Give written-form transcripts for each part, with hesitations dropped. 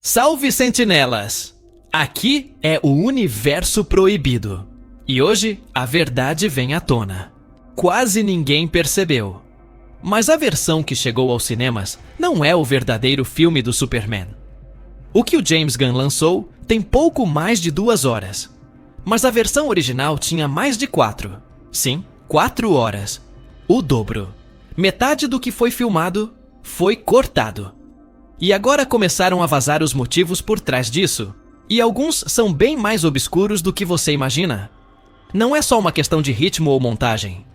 Salve, sentinelas! Aqui é o Universo Proibido. E hoje a verdade vem à tona. Quase ninguém percebeu. Mas a versão que chegou aos cinemas não é o verdadeiro filme do Superman. O que o James Gunn lançou tem pouco mais de 2 horas. Mas a versão original tinha mais de 4. Sim, 4 horas. O dobro. Metade do que foi filmado foi cortado. E agora começaram a vazar os motivos por trás disso. E alguns são bem mais obscuros do que você imagina. Não é só uma questão de ritmo ou montagem.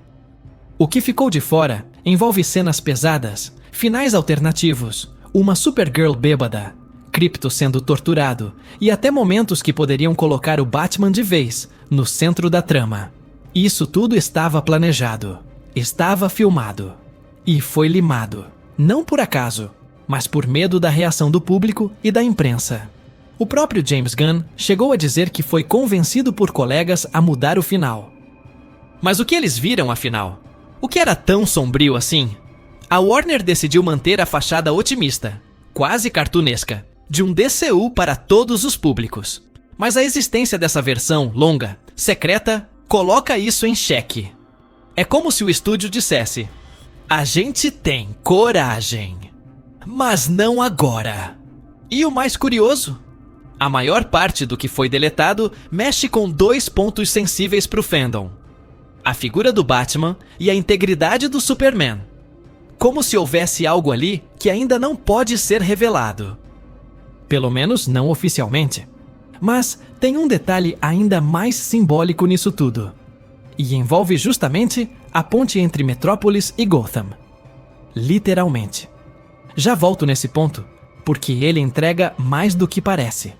O que ficou de fora envolve cenas pesadas, finais alternativos, uma Supergirl bêbada, Krypto sendo torturado e até momentos que poderiam colocar o Batman de vez no centro da trama. Isso tudo estava planejado, estava filmado e foi limado. Não por acaso, mas por medo da reação do público e da imprensa. O próprio James Gunn chegou a dizer que foi convencido por colegas a mudar o final. Mas o que eles viram, afinal? O que era tão sombrio assim? A Warner decidiu manter a fachada otimista, quase cartunesca, de um DCU para todos os públicos. Mas a existência dessa versão longa, secreta, coloca isso em xeque. É como se o estúdio dissesse: a gente tem coragem, mas não agora. E o mais curioso? A maior parte do que foi deletado mexe com 2 pontos sensíveis para o fandom: a figura do Batman e a integridade do Superman. Como se houvesse algo ali que ainda não pode ser revelado. Pelo menos não oficialmente. Mas tem um detalhe ainda mais simbólico nisso tudo. E envolve justamente a ponte entre Metrópolis e Gotham. Literalmente. Já volto nesse ponto, porque ele entrega mais do que parece.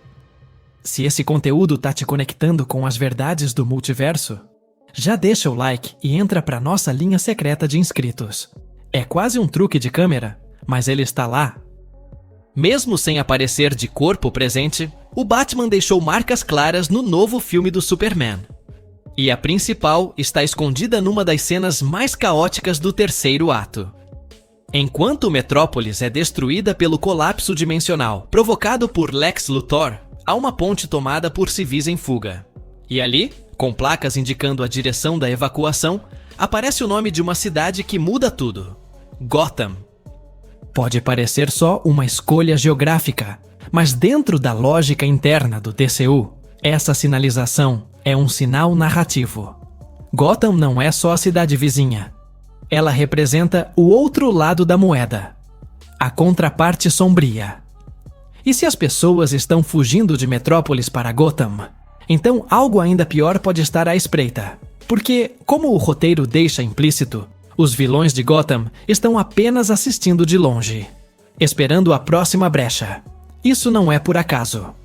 Se esse conteúdo tá te conectando com as verdades do multiverso, já deixa o like e entra pra nossa linha secreta de inscritos. É quase um truque de câmera, mas ele está lá. Mesmo sem aparecer de corpo presente, o Batman deixou marcas claras no novo filme do Superman. E a principal está escondida numa das cenas mais caóticas do 3º ato. Enquanto Metrópolis é destruída pelo colapso dimensional provocado por Lex Luthor, há uma ponte tomada por civis em fuga. E ali, com placas indicando a direção da evacuação, aparece o nome de uma cidade que muda tudo: Gotham. Pode parecer só uma escolha geográfica, mas dentro da lógica interna do DCU, essa sinalização é um sinal narrativo. Gotham não é só a cidade vizinha. Ela representa o outro lado da moeda, a contraparte sombria. E se as pessoas estão fugindo de Metrópolis para Gotham, então algo ainda pior pode estar à espreita. Porque, como o roteiro deixa implícito, os vilões de Gotham estão apenas assistindo de longe, esperando a próxima brecha. Isso não é por acaso.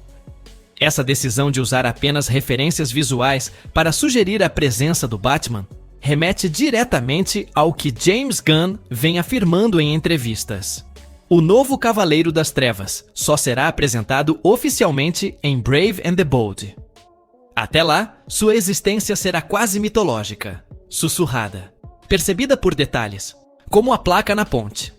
Essa decisão de usar apenas referências visuais para sugerir a presença do Batman remete diretamente ao que James Gunn vem afirmando em entrevistas. O novo Cavaleiro das Trevas só será apresentado oficialmente em Brave and the Bold. Até lá, sua existência será quase mitológica, sussurrada, percebida por detalhes, como a placa na ponte.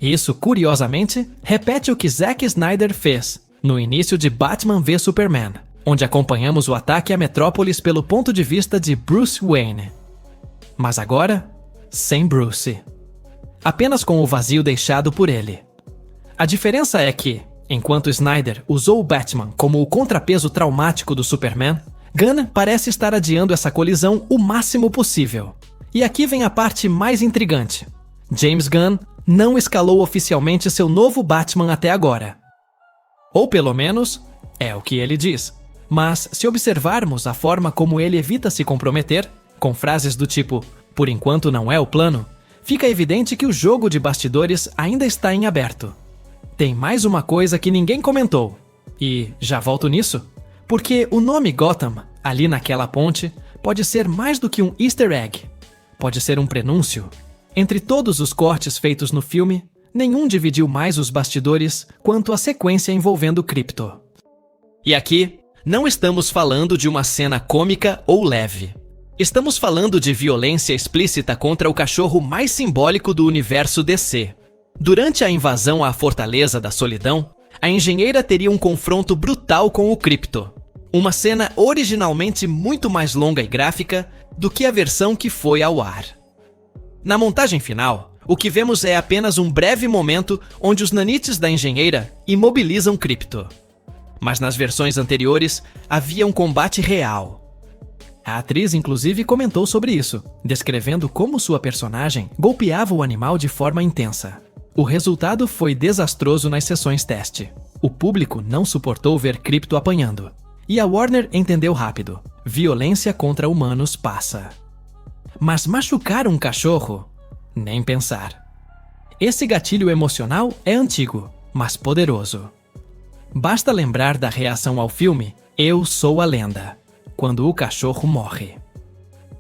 Isso, curiosamente, repete o que Zack Snyder fez no início de Batman v Superman, onde acompanhamos o ataque a Metrópolis pelo ponto de vista de Bruce Wayne. Mas agora, sem Bruce. Apenas com o vazio deixado por ele. A diferença é que, enquanto Snyder usou o Batman como o contrapeso traumático do Superman, Gunn parece estar adiando essa colisão o máximo possível. E aqui vem a parte mais intrigante. James Gunn não escalou oficialmente seu novo Batman até agora. Ou pelo menos, é o que ele diz. Mas se observarmos a forma como ele evita se comprometer, com frases do tipo, por enquanto não é o plano, fica evidente que o jogo de bastidores ainda está em aberto. Tem mais uma coisa que ninguém comentou. E já volto nisso, porque o nome Gotham, ali naquela ponte, pode ser mais do que um easter egg. Pode ser um prenúncio. Entre todos os cortes feitos no filme, nenhum dividiu mais os bastidores quanto a sequência envolvendo Krypto. E aqui, não estamos falando de uma cena cômica ou leve. Estamos falando de violência explícita contra o cachorro mais simbólico do universo DC. Durante a invasão à Fortaleza da Solidão, a engenheira teria um confronto brutal com o Krypto. Uma cena originalmente muito mais longa e gráfica do que a versão que foi ao ar. Na montagem final, o que vemos é apenas um breve momento onde os nanites da engenheira imobilizam Krypto. Mas nas versões anteriores, havia um combate real. A atriz, inclusive, comentou sobre isso, descrevendo como sua personagem golpeava o animal de forma intensa. O resultado foi desastroso nas sessões teste. O público não suportou ver Krypto apanhando. E a Warner entendeu rápido. Violência contra humanos passa. Mas machucar um cachorro? Nem pensar. Esse gatilho emocional é antigo, mas poderoso. Basta lembrar da reação ao filme Eu Sou a Lenda, quando o cachorro morre.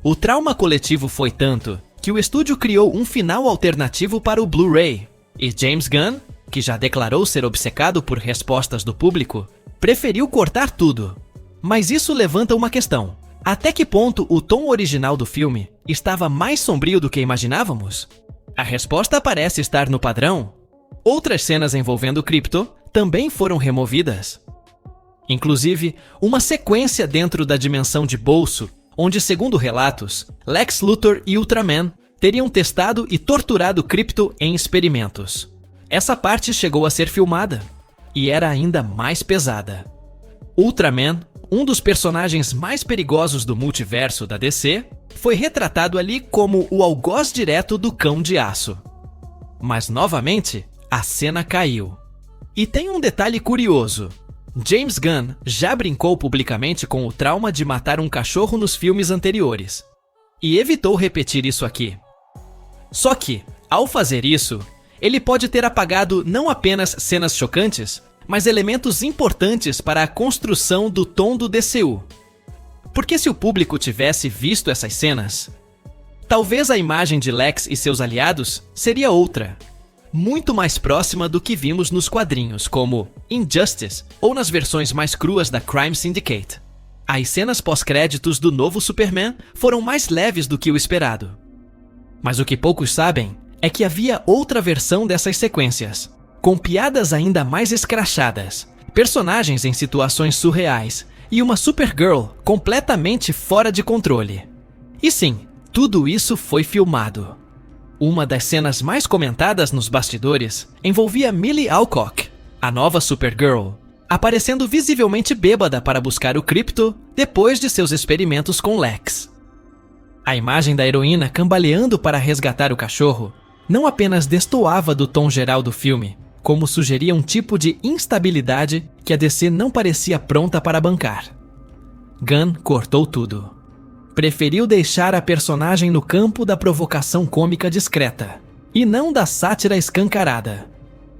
O trauma coletivo foi tanto que o estúdio criou um final alternativo para o Blu-ray, e James Gunn, que já declarou ser obcecado por respostas do público, preferiu cortar tudo. Mas isso levanta uma questão. Até que ponto o tom original do filme estava mais sombrio do que imaginávamos? A resposta parece estar no padrão. Outras cenas envolvendo Krypto também foram removidas. Inclusive, uma sequência dentro da dimensão de bolso, onde, segundo relatos, Lex Luthor e Ultraman teriam testado e torturado Krypto em experimentos. Essa parte chegou a ser filmada, e era ainda mais pesada. Ultraman, um dos personagens mais perigosos do multiverso da DC, foi retratado ali como o algoz direto do Cão de Aço. Mas, novamente, a cena caiu. E tem um detalhe curioso. James Gunn já brincou publicamente com o trauma de matar um cachorro nos filmes anteriores. E evitou repetir isso aqui. Só que, ao fazer isso, ele pode ter apagado não apenas cenas chocantes, mas elementos importantes para a construção do tom do DCU. Porque se o público tivesse visto essas cenas, talvez a imagem de Lex e seus aliados seria outra, muito mais próxima do que vimos nos quadrinhos, como Injustice ou nas versões mais cruas da Crime Syndicate. As cenas pós-créditos do novo Superman foram mais leves do que o esperado. Mas o que poucos sabem é que havia outra versão dessas sequências, com piadas ainda mais escrachadas, personagens em situações surreais e uma Supergirl completamente fora de controle. E sim, tudo isso foi filmado. Uma das cenas mais comentadas nos bastidores envolvia Millie Alcock, a nova Supergirl, aparecendo visivelmente bêbada para buscar o Krypto depois de seus experimentos com Lex. A imagem da heroína cambaleando para resgatar o cachorro não apenas destoava do tom geral do filme, como sugeria um tipo de instabilidade que a DC não parecia pronta para bancar. Gunn cortou tudo. Preferiu deixar a personagem no campo da provocação cômica discreta, e não da sátira escancarada.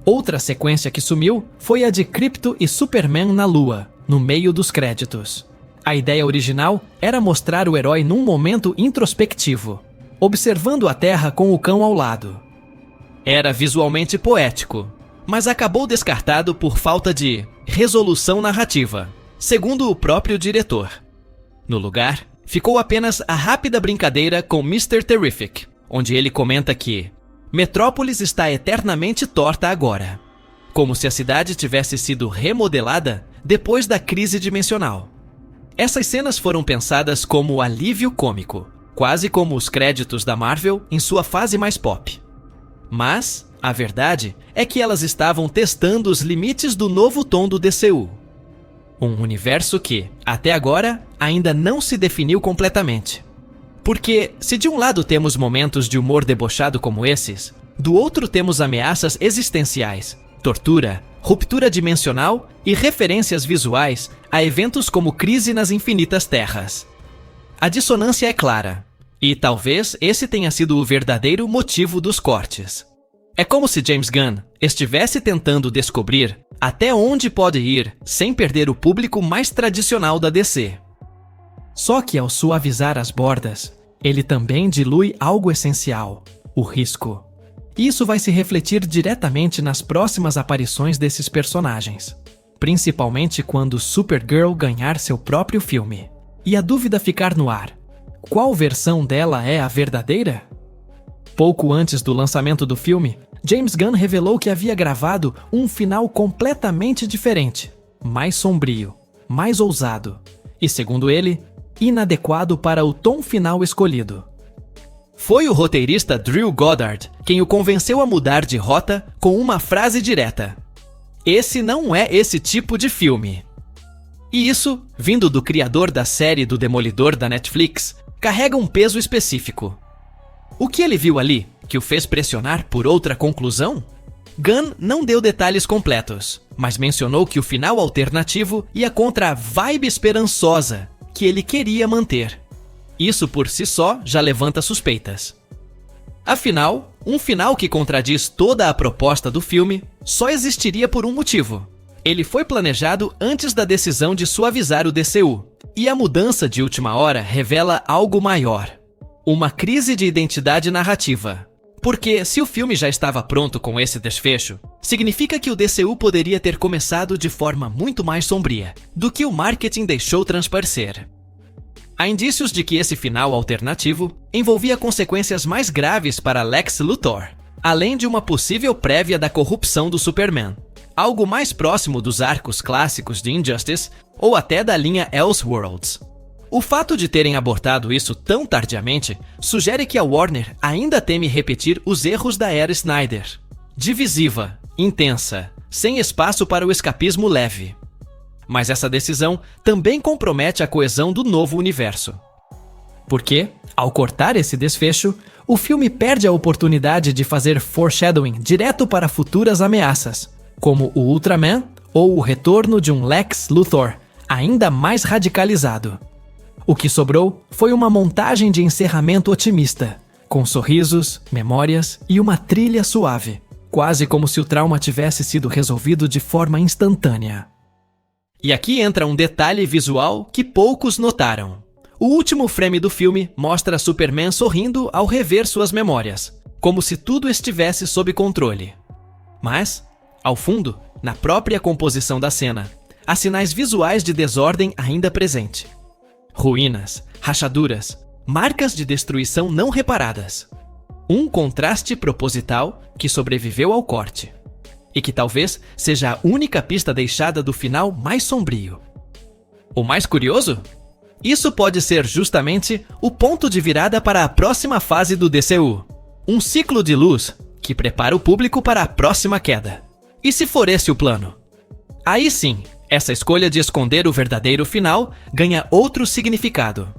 Outra sequência que sumiu foi a de Krypto e Superman na Lua, no meio dos créditos. A ideia original era mostrar o herói num momento introspectivo, observando a Terra com o cão ao lado. Era visualmente poético, mas acabou descartado por falta de resolução narrativa, segundo o próprio diretor. No lugar, ficou apenas a rápida brincadeira com Mr. Terrific, onde ele comenta que Metrópolis está eternamente torta agora, como se a cidade tivesse sido remodelada depois da crise dimensional. Essas cenas foram pensadas como alívio cômico, quase como os créditos da Marvel em sua fase mais pop. Mas a verdade é que elas estavam testando os limites do novo tom do DCU. Um universo que, até agora, ainda não se definiu completamente. Porque, se de um lado temos momentos de humor debochado como esses, do outro temos ameaças existenciais, tortura, ruptura dimensional e referências visuais a eventos como Crise nas Infinitas Terras. A dissonância é clara, e talvez esse tenha sido o verdadeiro motivo dos cortes. É como se James Gunn estivesse tentando descobrir até onde pode ir sem perder o público mais tradicional da DC. Só que ao suavizar as bordas, ele também dilui algo essencial, o risco. Isso vai se refletir diretamente nas próximas aparições desses personagens, principalmente quando Supergirl ganhar seu próprio filme. E a dúvida ficar no ar: qual versão dela é a verdadeira? Pouco antes do lançamento do filme, James Gunn revelou que havia gravado um final completamente diferente, mais sombrio, mais ousado e, segundo ele, inadequado para o tom final escolhido. Foi o roteirista Drew Goddard quem o convenceu a mudar de rota com uma frase direta: "Esse não é esse tipo de filme." E isso, vindo do criador da série do Demolidor da Netflix, carrega um peso específico. O que ele viu ali que o fez pressionar por outra conclusão? Gunn não deu detalhes completos, mas mencionou que o final alternativo ia contra a vibe esperançosa que ele queria manter. Isso por si só já levanta suspeitas. Afinal, um final que contradiz toda a proposta do filme só existiria por um motivo. Ele foi planejado antes da decisão de suavizar o DCU, e a mudança de última hora revela algo maior: uma crise de identidade narrativa. Porque se o filme já estava pronto com esse desfecho, significa que o DCU poderia ter começado de forma muito mais sombria do que o marketing deixou transparecer. Há indícios de que esse final alternativo envolvia consequências mais graves para Lex Luthor, além de uma possível prévia da corrupção do Superman, algo mais próximo dos arcos clássicos de Injustice ou até da linha Elseworlds. O fato de terem abortado isso tão tardiamente sugere que a Warner ainda teme repetir os erros da era Snyder. Divisiva, intensa, sem espaço para o escapismo leve. Mas essa decisão também compromete a coesão do novo universo. Porque, ao cortar esse desfecho, o filme perde a oportunidade de fazer foreshadowing direto para futuras ameaças, como o Ultraman ou o retorno de um Lex Luthor ainda mais radicalizado. O que sobrou foi uma montagem de encerramento otimista, com sorrisos, memórias e uma trilha suave, quase como se o trauma tivesse sido resolvido de forma instantânea. E aqui entra um detalhe visual que poucos notaram. O último frame do filme mostra Superman sorrindo ao rever suas memórias, como se tudo estivesse sob controle. Mas, ao fundo, na própria composição da cena, há sinais visuais de desordem ainda presente. Ruínas, rachaduras, marcas de destruição não reparadas. Um contraste proposital que sobreviveu ao corte. E que talvez seja a única pista deixada do final mais sombrio. O mais curioso? Isso pode ser justamente o ponto de virada para a próxima fase do DCU. Um ciclo de luz que prepara o público para a próxima queda. E se for esse o plano? Aí sim, essa escolha de esconder o verdadeiro final ganha outro significado.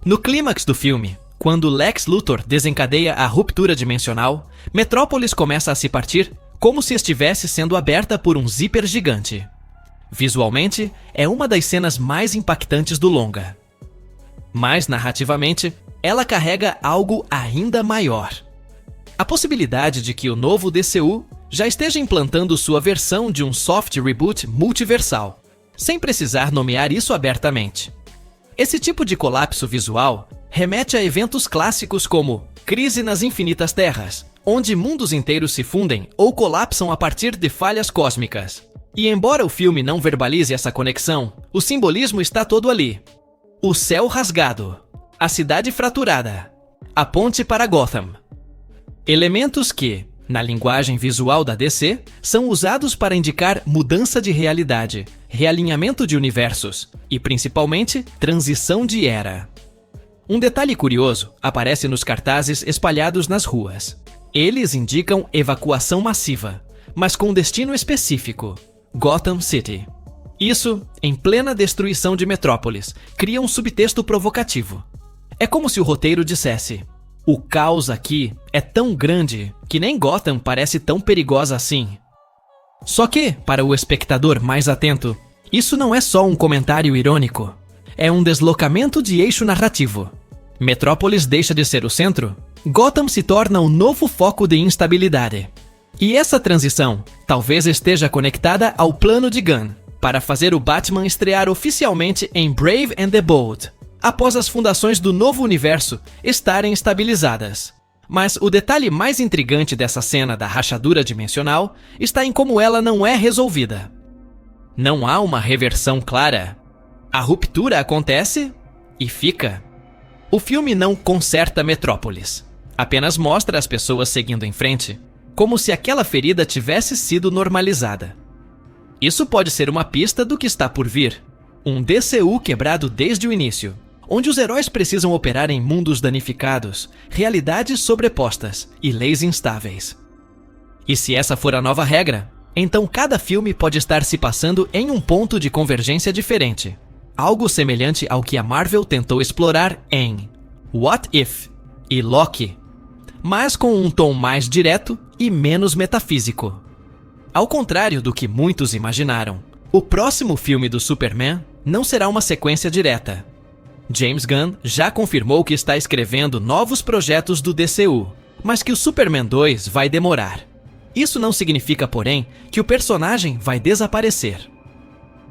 No clímax do filme, quando Lex Luthor desencadeia a ruptura dimensional, Metrópolis começa a se partir como se estivesse sendo aberta por um zíper gigante. Visualmente, é uma das cenas mais impactantes do longa. Mas, narrativamente, ela carrega algo ainda maior. A possibilidade de que o novo DCU já esteja implantando sua versão de um soft reboot multiversal, sem precisar nomear isso abertamente. Esse tipo de colapso visual remete a eventos clássicos como Crise nas Infinitas Terras, onde mundos inteiros se fundem ou colapsam a partir de falhas cósmicas. E embora o filme não verbalize essa conexão, o simbolismo está todo ali. O céu rasgado, a cidade fraturada, a ponte para Gotham. Elementos que, na linguagem visual da DC, são usados para indicar mudança de realidade, realinhamento de universos e, principalmente, transição de era. Um detalhe curioso aparece nos cartazes espalhados nas ruas. Eles indicam evacuação massiva, mas com destino específico: Gotham City. Isso, em plena destruição de Metrópolis, cria um subtexto provocativo. É como se o roteiro dissesse: o caos aqui é tão grande que nem Gotham parece tão perigosa assim. Só que, para o espectador mais atento, isso não é só um comentário irônico. É um deslocamento de eixo narrativo. Metrópolis deixa de ser o centro, Gotham se torna um novo foco de instabilidade. E essa transição talvez esteja conectada ao plano de Gunn para fazer o Batman estrear oficialmente em Brave and the Bold, após as fundações do novo universo estarem estabilizadas. Mas o detalhe mais intrigante dessa cena da rachadura dimensional está em como ela não é resolvida. Não há uma reversão clara. A ruptura acontece e fica. O filme não conserta Metrópolis, apenas mostra as pessoas seguindo em frente, como se aquela ferida tivesse sido normalizada. Isso pode ser uma pista do que está por vir. Um DCU quebrado desde o início, onde os heróis precisam operar em mundos danificados, realidades sobrepostas e leis instáveis. E se essa for a nova regra, então cada filme pode estar se passando em um ponto de convergência diferente. Algo semelhante ao que a Marvel tentou explorar em What If e Loki, mas com um tom mais direto e menos metafísico. Ao contrário do que muitos imaginaram, o próximo filme do Superman não será uma sequência direta. James Gunn já confirmou que está escrevendo novos projetos do DCU, mas que o Superman 2 vai demorar. Isso não significa, porém, que o personagem vai desaparecer.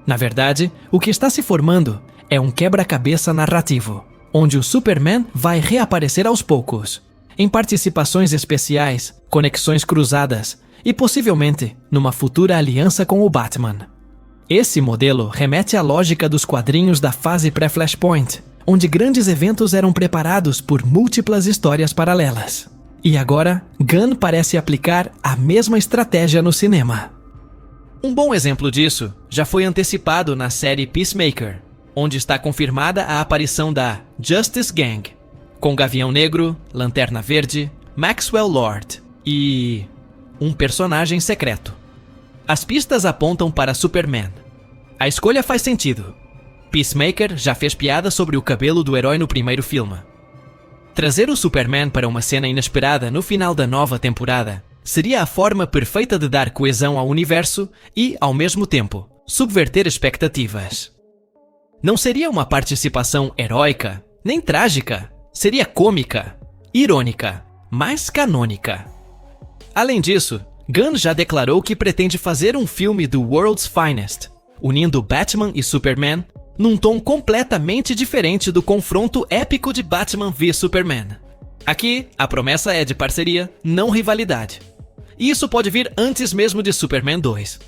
Na verdade, o que está se formando é um quebra-cabeça narrativo, onde o Superman vai reaparecer aos poucos, em participações especiais, conexões cruzadas e possivelmente numa futura aliança com o Batman. Esse modelo remete à lógica dos quadrinhos da fase pré-Flashpoint, onde grandes eventos eram preparados por múltiplas histórias paralelas. E agora, Gunn parece aplicar a mesma estratégia no cinema. Um bom exemplo disso já foi antecipado na série Peacemaker, onde está confirmada a aparição da Justice Gang, com Gavião Negro, Lanterna Verde, Maxwell Lord e um personagem secreto. As pistas apontam para Superman. A escolha faz sentido. Peacemaker já fez piada sobre o cabelo do herói no primeiro filme. Trazer o Superman para uma cena inesperada no final da nova temporada seria a forma perfeita de dar coesão ao universo e, ao mesmo tempo, subverter expectativas. Não seria uma participação heróica, nem trágica. Seria cômica, irônica, mas canônica. Além disso, Gunn já declarou que pretende fazer um filme do World's Finest, unindo Batman e Superman num tom completamente diferente do confronto épico de Batman v Superman. Aqui, a promessa é de parceria, não rivalidade. E isso pode vir antes mesmo de Superman 2.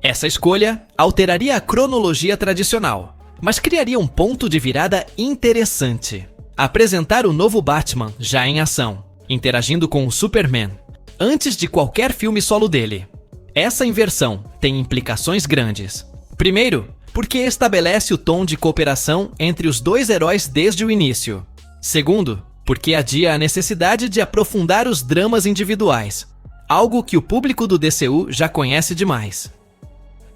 Essa escolha alteraria a cronologia tradicional, mas criaria um ponto de virada interessante. Apresentar o novo Batman já em ação, interagindo com o Superman, antes de qualquer filme solo dele. Essa inversão tem implicações grandes. Primeiro, porque estabelece o tom de cooperação entre os dois heróis desde o início. Segundo, porque adia a necessidade de aprofundar os dramas individuais, algo que o público do DCU já conhece demais.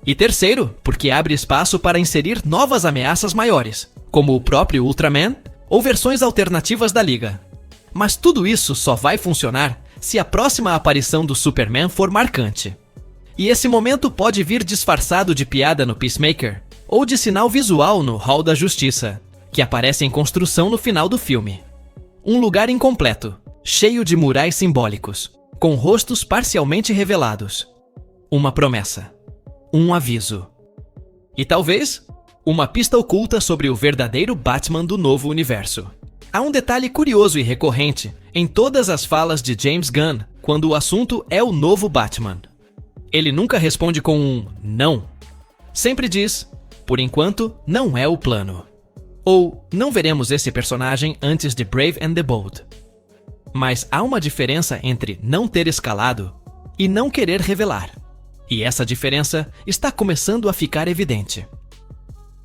E terceiro, porque abre espaço para inserir novas ameaças maiores, como o próprio Ultraman ou versões alternativas da Liga. Mas tudo isso só vai funcionar se a próxima aparição do Superman for marcante. E esse momento pode vir disfarçado de piada no Peacemaker, ou de sinal visual no Hall da Justiça, que aparece em construção no final do filme. Um lugar incompleto, cheio de murais simbólicos, com rostos parcialmente revelados. Uma promessa. Um aviso. E talvez, uma pista oculta sobre o verdadeiro Batman do novo universo. Há um detalhe curioso e recorrente em todas as falas de James Gunn quando o assunto é o novo Batman. Ele nunca responde com um não. Sempre diz, por enquanto, não é o plano. Ou, não veremos esse personagem antes de Brave and the Bold. Mas há uma diferença entre não ter escalado e não querer revelar. E essa diferença está começando a ficar evidente.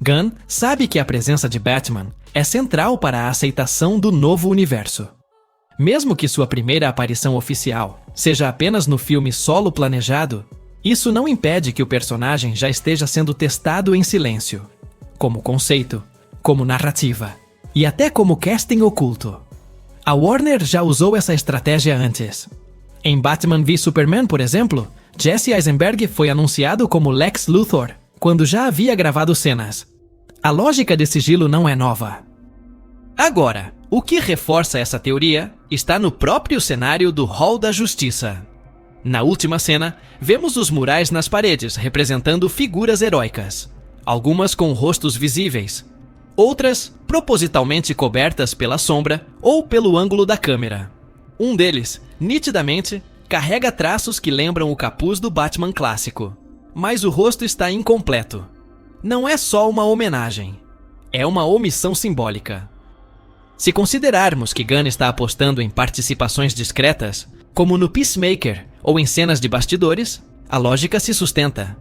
Gunn sabe que a presença de Batman é central para a aceitação do novo universo. Mesmo que sua primeira aparição oficial seja apenas no filme solo planejado, isso não impede que o personagem já esteja sendo testado em silêncio, como conceito, como narrativa e até como casting oculto. A Warner já usou essa estratégia antes. Em Batman v Superman, por exemplo, Jesse Eisenberg foi anunciado como Lex Luthor, quando já havia gravado cenas. A lógica de sigilo não é nova. Agora, o que reforça essa teoria está no próprio cenário do Hall da Justiça. Na última cena, vemos os murais nas paredes representando figuras heróicas, algumas com rostos visíveis, outras propositalmente cobertas pela sombra ou pelo ângulo da câmera. Um deles, nitidamente, carrega traços que lembram o capuz do Batman clássico, mas o rosto está incompleto. Não é só uma homenagem, é uma omissão simbólica. Se considerarmos que Gunn está apostando em participações discretas, Como no Peacemaker ou em cenas de bastidores, a lógica se sustenta.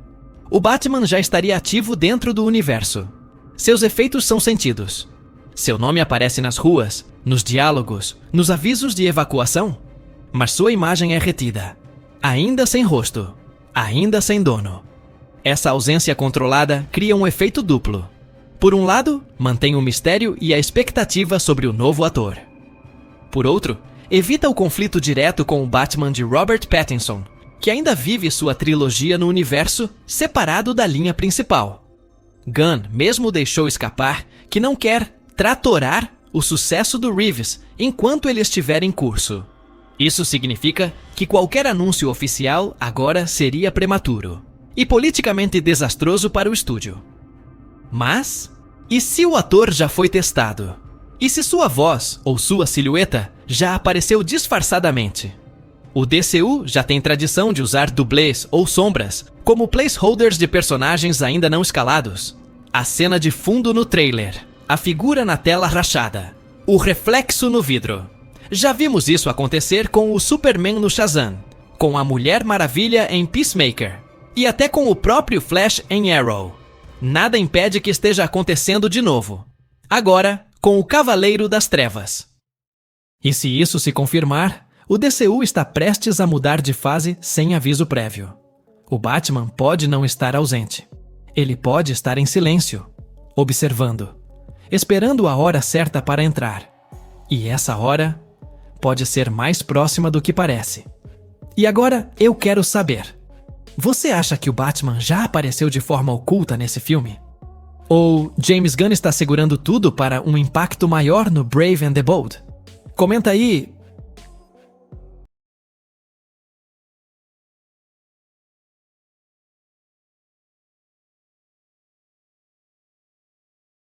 O Batman já estaria ativo dentro do universo. Seus efeitos são sentidos. Seu nome aparece nas ruas, nos diálogos, nos avisos de evacuação. Mas sua imagem é retida. Ainda sem rosto. Ainda sem dono. Essa ausência controlada cria um efeito duplo. Por um lado, mantém o mistério e a expectativa sobre o novo ator. Por outro, evita o conflito direto com o Batman de Robert Pattinson, que ainda vive sua trilogia no universo separado da linha principal. Gunn mesmo deixou escapar que não quer tratorar o sucesso do Reeves enquanto ele estiver em curso. Isso significa que qualquer anúncio oficial agora seria prematuro e politicamente desastroso para o estúdio. Mas, e se o ator já foi testado? E se sua voz ou sua silhueta já apareceu disfarçadamente? O DCU já tem tradição de usar dublês ou sombras como placeholders de personagens ainda não escalados. A cena de fundo no trailer, a figura na tela rachada, o reflexo no vidro. Já vimos isso acontecer com o Superman no Shazam, com a Mulher Maravilha em Peacemaker e até com o próprio Flash em Arrow. Nada impede que esteja acontecendo de novo. Agora, com o Cavaleiro das Trevas. E se isso se confirmar, o DCU está prestes a mudar de fase sem aviso prévio. O Batman pode não estar ausente. Ele pode estar em silêncio, observando, esperando a hora certa para entrar. E essa hora pode ser mais próxima do que parece. E agora eu quero saber: você acha que o Batman já apareceu de forma oculta nesse filme? Ou James Gunn está segurando tudo para um impacto maior no Brave and the Bold? Comenta aí